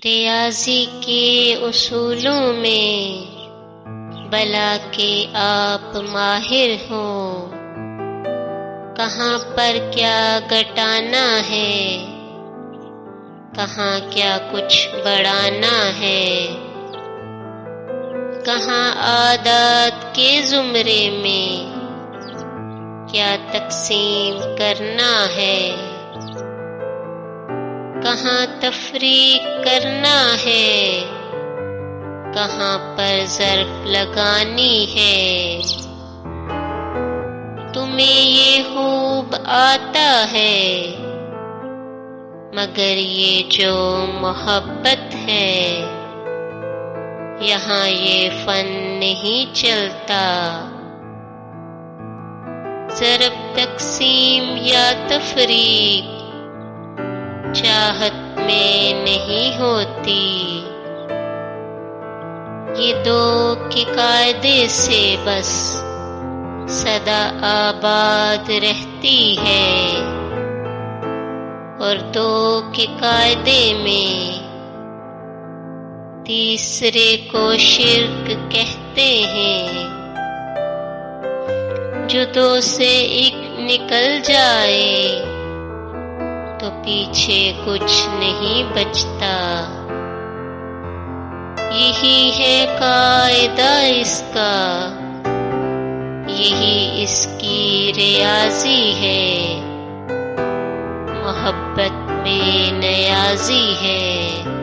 ریاضی کے اصولوں میں بلا کے آپ ماہر ہو، کہاں پر کیا گھٹانا ہے، کہاں کیا کچھ بڑھانا ہے، کہاں عادات کے زمرے میں کیا تقسیم کرنا ہے، کہاں تفریق کرنا ہے، کہاں پر ضرب لگانی ہے۔ تمہیں یہ خوب آتا ہے، مگر یہ جو محبت ہے، یہاں یہ فن نہیں چلتا۔ ضرب تقسیم یا تفریق چاہت میں نہیں ہوتی، یہ دو کے قاعدے سے بس سدا آباد رہتی ہے، اور دو کے قاعدے میں تیسرے کو شرک کہتے ہیں۔ جو دو سے ایک نکل جائے تو پیچھے کچھ نہیں بچتا، یہی ہے قاعدہ اس کا، یہی اس کی ریاضی ہے، محبت میں نیازی ہے۔